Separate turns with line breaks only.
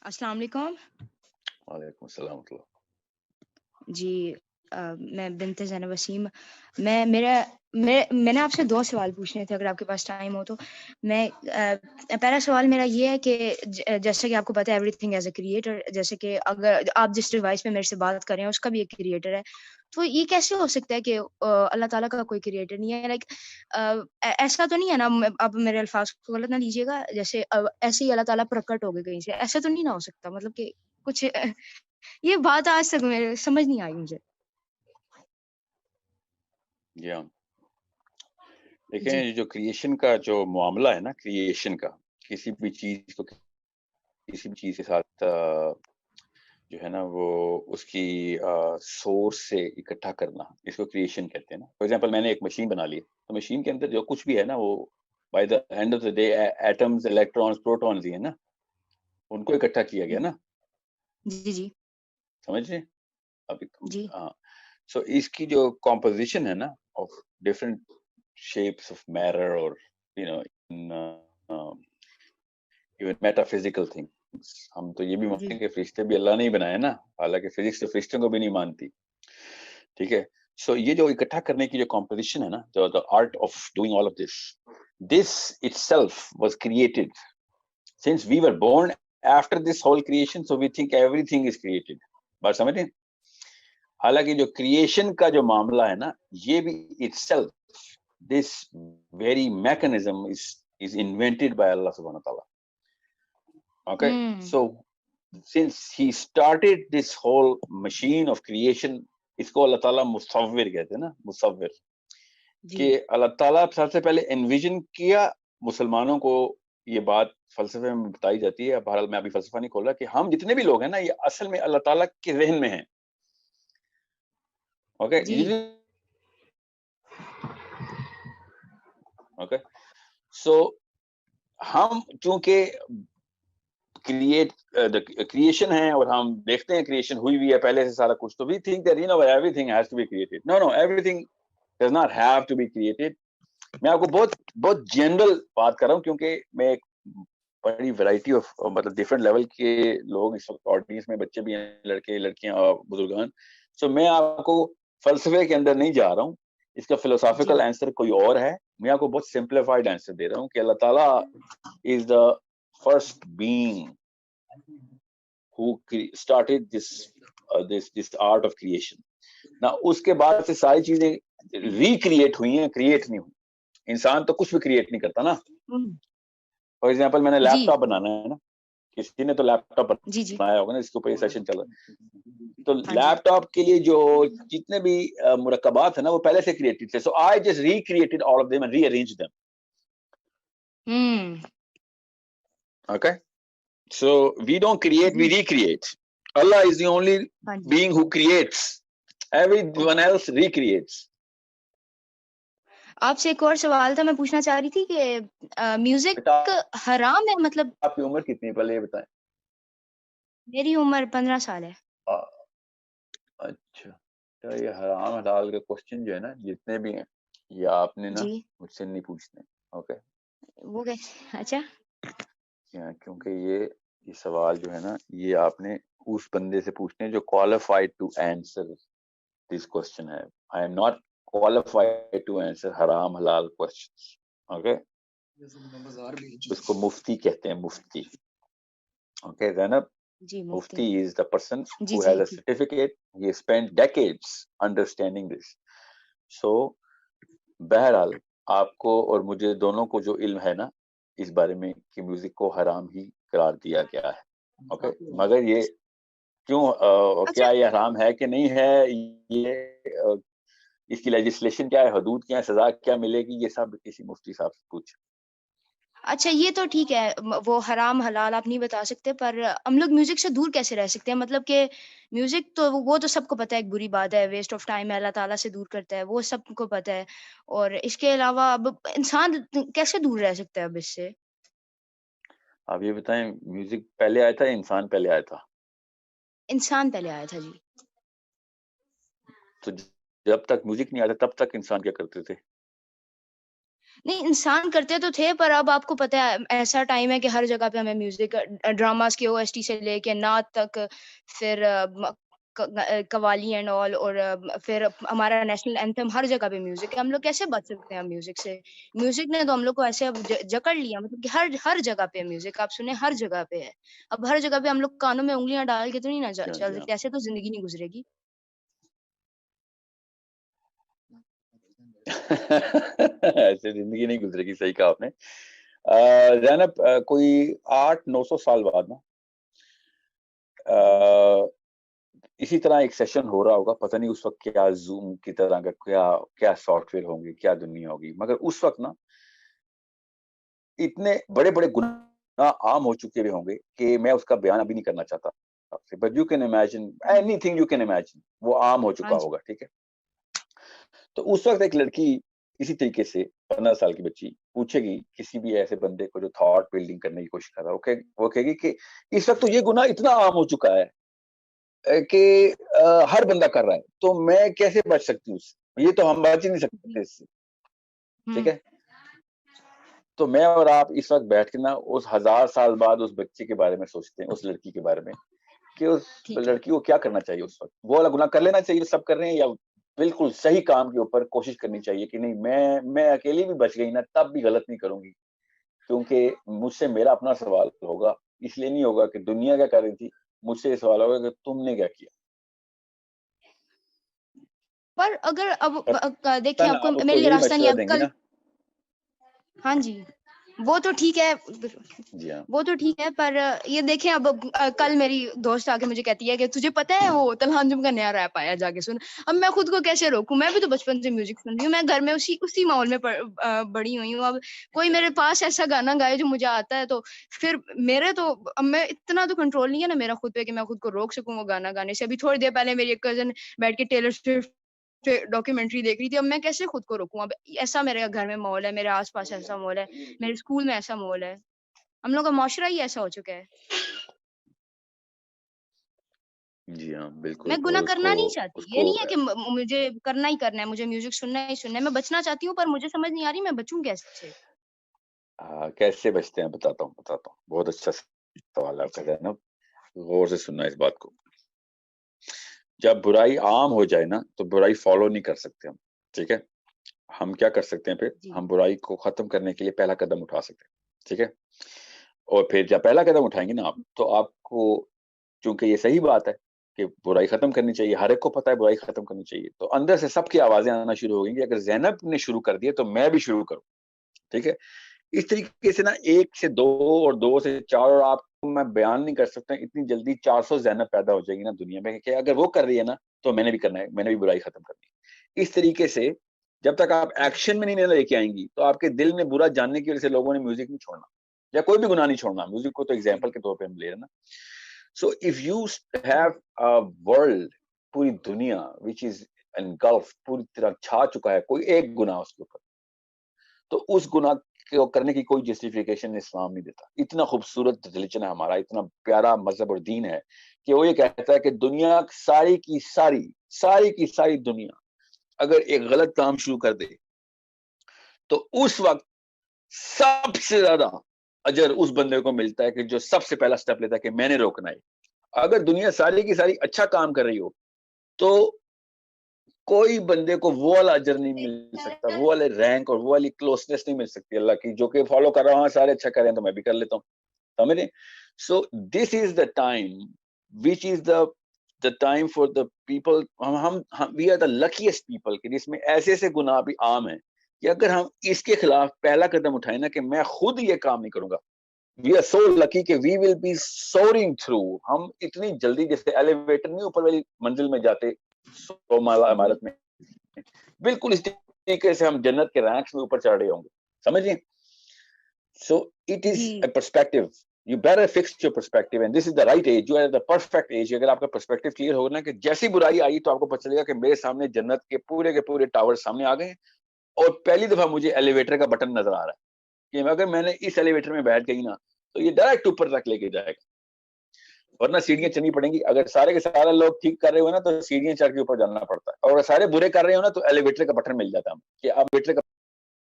السلام علیکم
وعلیکم السلام ورحمۃ اللہ.
جی. میں بنت زینب وسیم. میں نے آپ سے 2 سوال پوچھنے تھے اگر آپ کے پاس ٹائم ہو تو. میں پہلا سوال میرا یہ ہے کہ جیسے کہ آپ کو پتہ ہے every thing as a creator, جیسے کہ اگر آپ جس ڈیوائس پہ میرے سے بات کر رہے ہیں اس کا بھی ایک کریٹر ہے، تو یہ کیسے ہو سکتا ہے کہ اللہ تعالیٰ کا کوئی کریٹر نہیں ہے؟ لائک ایسا تو نہیں ہے نا، آپ میرے الفاظ کو غلط نہ لیجیے گا، جیسے ایسے ہی اللہ تعالیٰ پرکٹ ہو گئے کہیں سے، ایسا تو نہیں نہ ہو سکتا؟ مطلب کہ کچھ یہ بات آج تک میرے سمجھ نہیں آئی مجھے.
جی ہاں،
جی
دیکھیں جو کریشن کا جو معاملہ ہے نا، کریشن کا کسی بھی چیز کو کسی بھی چیز کے ساتھ جو ہے نا وہ اس کی سورس سے اکٹھا کرنا، اس کو کریشن کہتے ہیں نا. فار ایگزامپل میں نے ایک مشین بنا لی، تو مشین کے اندر جو کچھ بھی ہے نا وہ by the end of the day atoms, electrons, protons ہی ہیں نا، ان کو اکٹھا کیا گیا نا.
جی جی
سمجھ رہے ابھی؟
جی
ہاں. سو اس کی جو کمپوزیشن ہے نا of different shapes of matter اور ایون میٹا فزیکل تھنگس، ہم تو یہ بھی مانتے
جی
ہیں کہ فرشتے بھی اللہ نے ہی بنائے نا، حالانکہ فزکس تو فرشتوں کو بھی نہیں مانتی. ٹھیک ہے. سو یہ جو اکٹھا کرنے کی جو کمپوزیشن ہے نا، جو art of doing all of this itself was created since we were born after this whole creation, so we think everything is created. بات سمجھیں؟ حالانکہ جو کریشن کا جو معاملہ ہے نا، یہ بھی itself, this very mechanism is invented by Allah subhanahu wa ta'ala. Okay, so since he started this whole machine of creation, اس کو اللہ تعالیٰ مصور کہتے ہیں نا، مصور، کہ اللہ تعالیٰ سب سے پہلے انویژن کیا. مسلمانوں کو یہ بات فلسفے میں بتائی جاتی ہے، بہرحال میں ابھی فلسفہ نہیں کھول رہا، کہ ہم جتنے بھی لوگ ہیں نا یہ اصل میں اللہ تعالیٰ کے ذہن میں ہیں. Okay okay. سو ہم چونکہ کریشن ہے اور ہم دیکھتے ہیں کریشن ہوئی ہوئی ہے پہلے سے سارا کچھ، تو we think that everything has to be created. No, everything does not have to be created. میں آپ کو بہت جنرل بات کر رہا ہوں، کیونکہ میں ایک بڑی ویرائٹی آف مطلب ڈفرنٹ لیول کے لوگ اس وقت آڈینس میں، بچے بھی ہیں، لڑکے لڑکیاں اور بزرگان. سو میں آپ کو فلسفے کے اندر نہیں جا رہا ہوں، اس کا فلسافیکل آنسر کوئی اور ہے. میں آپ کو بہت سمپلیفائڈ آنسر دے رہا ہوں کہ اللہ تعالیٰ is the first being who started this art of creation. Now اس کے بعد سے ساری چیزیں ریکریٹ ہوئی ہیں، کریٹ نہیں ہوئی. انسان تو کچھ بھی کریٹ نہیں کرتا نا. فار ایگزامپل میں نے لیپ ٹاپ بنانا ہے نا، کسی نے تو لیپ ٹاپ بنایا ہوگا نا، اس کے اوپر یہ سیشن چل رہا ہے. تو لیپ ٹاپ کے لیے جو جتنے بھی مرکبات ہیں نا وہ پہلے سے کریٹڈ تھے. So I just recreated all of them and rearrange them. Okay. So we don't create, we recreate. Allah is the only being who creates. Everyone else recreates.
آپ سے ایک اور سوال تھا، میں پوچھنا چاہ رہی تھی کہ میوزک حرام ہے؟ مطلب
آپ کی عمر کتنی ہے پہلے یہ بتائیں.
میری عمر 15 سال ہے.
اچھا، تو یہ حرام حلال کے کوسچن جو ہے نا جتنے بھی ہیں، یہ آپ نے نا مجھ سے نہیں پوچھنے. اوکے،
وہ کیسے؟ اچھا،
کیونکہ یہ سوال جو ہے نا یہ آپ نے اس بندے سے پوچھنے جو qualified to answer this question ہے. I am not qualified to answer حرام حلال questions. اوکے، اس کو مفتی کہتے ہیں، مفتی. Okay Zainab, mufti is the person who has a certificate. He spent decades understanding this. So بہرحال آپ کو اور مجھے دونوں کو جو علم ہے نا اس بارے میں کہ میوزک کو حرام ہی قرار دیا گیا ہے. اوکے، مگر یہ کیوں، کیا یہ حرام ہے کہ نہیں ہے، یہ اس کی لیجسلیشن کیا ہے، حدود کیا ہے، سزا کیا ملے گی، یہ سب کسی مفتی صاحب سے پوچھ.
اچھا یہ تو ٹھیک ہے، وہ حرام حلال آپ نہیں بتا سکتے، پر ہم لوگ میوزک سے دور کیسے رہ سکتے ہیں؟ مطلب کہ میوزک تو وہ تو سب کو پتہ ہے ایک بری بات ہے، ویسٹ آف ٹائم ہے، اللہ تعالیٰ سے دور کرتا ہے، وہ سب کو پتہ ہے. اور اس کے علاوہ اب انسان کیسے دور رہ سکتا ہے اب اس سے؟
آپ یہ بتائیں، میوزک پہلے آیا تھا یا انسان پہلے آیا تھا؟
انسان پہلے آیا تھا جی.
تو جب تک میوزک نہیں آتا تب تک انسان کیا کرتے تھے؟
نہیں انسان کرتے تو تھے، پر اب آپ کو پتہ ہے ایسا ٹائم ہے کہ ہر جگہ پہ ہمیں میوزک، ڈراماز کے OST سے لے کے نعت تک، پھر قوالی اینڈ آل، اور پھر ہمارا نیشنل اینتھم، ہر جگہ پہ میوزک ہے. ہم لوگ کیسے بچ سکتے ہیں میوزک سے؟ میوزک نے تو ہم لوگ کو ایسے اب جکڑ لیا، مطلب کہ ہر جگہ پہ میوزک آپ سنیں، ہر جگہ پہ ہے. اب ہر جگہ پہ ہم لوگ کانوں میں انگلیاں ڈال کے تو نہیں نا چل سکتے، ایسے تو زندگی نہیں گزرے گی.
ایسے زندگی نہیں گزرے گی، صحیح کہا آپ نے. زینب کوئی 800-900 سال بعد نا اسی طرح ایک سیشن ہو رہا ہوگا، پتہ نہیں اس وقت کیا زوم کی طرح کا کیا سافٹ ویئر ہوں گے، کیا دنیا ہوگی. مگر اس وقت نا اتنے بڑے بڑے گناہ عام ہو چکے ہوئے ہوں گے کہ میں اس کا بیان ابھی نہیں کرنا چاہتا آپ سے، but you can imagine any thing you can imagine, وہ عام ہو چکا ہوگا. ٹھیک ہے، تو اس وقت ایک لڑکی اسی طریقے سے 15 سال کی بچی پوچھے گی کسی بھی ایسے بندے کو جو تھاٹ بلڈنگ کرنے کی کوشش کر رہا ہے، وہ کہے گی کہ اس وقت تو یہ گناہ اتنا عام ہو چکا ہے کہ ہر بندہ کر رہا ہے، تو میں کیسے بچ سکتی ہوں اس سے؟ یہ تو ہم بچ ہی نہیں سکتے اس سے. ٹھیک ہے، تو میں اور آپ اس وقت بیٹھ کے نا اس 1000 سال بعد اس بچے کے بارے میں سوچتے ہیں، اس لڑکی کے بارے میں کہ اس لڑکی کو کیا کرنا چاہیے اس وقت. وہ والا گناہ کر لینا چاہیے سب کر رہے ہیں، یا بالکل صحیح کام کے اوپر کوشش کرنی چاہیے کہ نہیں میں اکیلی بھی بچ گئی نا تب بھی غلط نہیں کروں گی، کیونکہ مجھ سے میرا اپنا سوال ہوگا. اس لیے نہیں ہوگا کہ دنیا کیا کر رہی تھی، مجھ سے یہ سوال ہوگا کہ تم نے کیا کیا.
پر اگر اب دیکھیں آپ کو میرے لیے
یہی
راستہ نہیں
مشورہ
اب
دیں گی
کل.
نا.
ہاں جی وہ تو ٹھیک ہے،
جی ہاں،
وہ تو ٹھیک ہے، پر یہ دیکھیں اب کل میری دوست آ کے مجھے کہتی ہے کہ تجھے پتہ ہے وہ تلہانجم کا نیا ریپ آیا، جا کے سن. اب میں خود کو کیسے روکوں؟ میں بھی تو بچپن سے میوزک سن رہی ہوں، میں گھر میں اسی ماحول میں بڑی ہوئی ہوں. اب کوئی میرے پاس ایسا گانا گائے جو مجھے آتا ہے تو پھر اب میں اتنا تو کنٹرول نہیں ہے نا میرا خود پہ کہ میں خود کو روک سکوں وہ گانا گانے سے. ابھی تھوڑی دیر پہلے میری ایک کزن بیٹھ کے ٹیلر سوئفٹ ڈاکیومنٹری دیکھ رہی تھی. اب میں کیسے خود کو روکوں؟ اب ایسا میرے گھر میں ماحول ہے، میرے آس پاس ایسا ماحول ہے، میرے اسکول میں ایسا ماحول ہے، ہم لوگ کا معاشرہ ہی ایسا ہو چکا ہے.
جی ہاں بالکل.
میں گناہ کرنا نہیں چاہتی،
اس
یہ
کو
نہیں ہے کہ مجھے کرنا ہی کرنا ہے، مجھے میوزک سننا ہی سننا ہے. میں بچنا چاہتی ہوں پر مجھے سمجھ نہیں آ رہی میں بچوں کیسے.
کیسے بچتے ہیں بتاتا ہوں. بہت اچھا سوال آپ کا ذہن، غور سے سننا اس بات کو. جب برائی عام ہو جائے نا تو برائی فالو نہیں کر سکتے ہم. ٹھیک ہے، ہم کیا کر سکتے ہیں پھر؟ ہم برائی کو ختم کرنے کے لیے پہلا قدم اٹھا سکتے ہیں. ٹھیک ہے، اور پھر جب پہلا قدم اٹھائیں گے نا آپ، تو آپ کو چونکہ یہ صحیح بات ہے کہ برائی ختم کرنی چاہیے، ہر ایک کو پتہ ہے برائی ختم کرنی چاہیے، تو اندر سے سب کی آوازیں آنا شروع ہو گئی کہ اگر زینب نے شروع کر دیا تو میں بھی شروع کروں. ٹھیک ہے، اس طریقے سے نا 1 سے 2 اور 2 سے 4، اور آپ کو میں بیان نہیں کر سکتا اتنی جلدی 400 زینب پیدا ہو جائے گی نا دنیا میں کہ اگر وہ کر رہی ہے نا تو میں نے بھی کرنا ہے، میں نے بھی برائی ختم کرنی ہے. اس طریقے سے جب تک آپ ایکشن میں نہیں لے کے آئیں گی تو آپ کے دل میں برا جاننے کی وجہ سے لوگوں نے میوزک نہیں چھوڑنا، یا کوئی بھی گناہ نہیں چھوڑنا. میوزک کو تو ایگزامپل کے طور پہ ہم لے رہے ہیں نا. So if you have a world, پوری دنیا وچ از انگلف، پوری طرح چھا چکا ہے کوئی ایک گناہ اس کے اوپر، تو اس گناہ کو کرنے کی کوئی جسٹیفیکیشن اسلام نہیں دیتا. اتنا خوبصورت ریلیجن ہے ہمارا، اتنا پیارا مذہب اور دین ہے کہ وہ یہ کہتا ہے کہ دنیا ساری کی ساری دنیا اگر ایک غلط کام شروع کر دے تو اس وقت سب سے زیادہ اجر اس بندے کو ملتا ہے کہ جو سب سے پہلا سٹیپ لیتا ہے کہ میں نے روکنا ہے. اگر دنیا ساری کی ساری اچھا کام کر رہی ہو تو کوئی بندے کو وہ والا اجر نہیں مل سکتا، وہ والے رینک اور وہ والی کلوزنس نہیں مل سکتی اللہ کی، جو کہ فالو کر رہا ہوں سارے اچھا کر رہے ہیں تو میں بھی کر لیتا ہوں. سمجھیں؟ So this is the time which is the time for the people. We are the luckiest people کہ جس میں ایسے ایسے گناہ بھی عام ہیں کہ اگر ہم اس کے خلاف پہلا قدم اٹھائیں نا کہ میں خود یہ کام نہیں کروں گا، وی آر سو لکی کہ وی ول بی سورنگ تھرو. ہم اتنی جلدی جیسے ایلیویٹر نہیں اوپر والی منزل میں جاتے 100 مالا عمارت میں، بالکل اس طریقے سے ہم جنت کے رینکس میں اوپر چڑھ رہے ہوں گے. سمجھیں؟ So it is a perspective. You better fix your perspective and this is the right age. You are at the perfect age. اگر آپ کا perspective clear ہوگا نا کہ جیسی برائی آئی تو آپ کو پتہ چلے گا کہ میرے سامنے جنت کے پورے ٹاور سامنے آ گئے ہیں، اور پہلی دفعہ مجھے ایلیویٹر کا بٹن نظر آ رہا ہے کہ اگر میں نے اس ایلیویٹر میں بیٹھ گئی نا تو یہ ڈائریکٹ اوپر تک لے کے جائے گا، ورنہ سیڑھیاں چلنی پڑیں گی. اگر سارے کے سارے لوگ ٹھیک کر رہے ہو نا تو سیڑھیاں چڑھ کے اوپر جانا پڑتا ہے، اور اگر سارے برے کر رہے ہو نا تو ایلیویٹر کا بٹن مل جاتا ہے کہ اب ایلیویٹر کا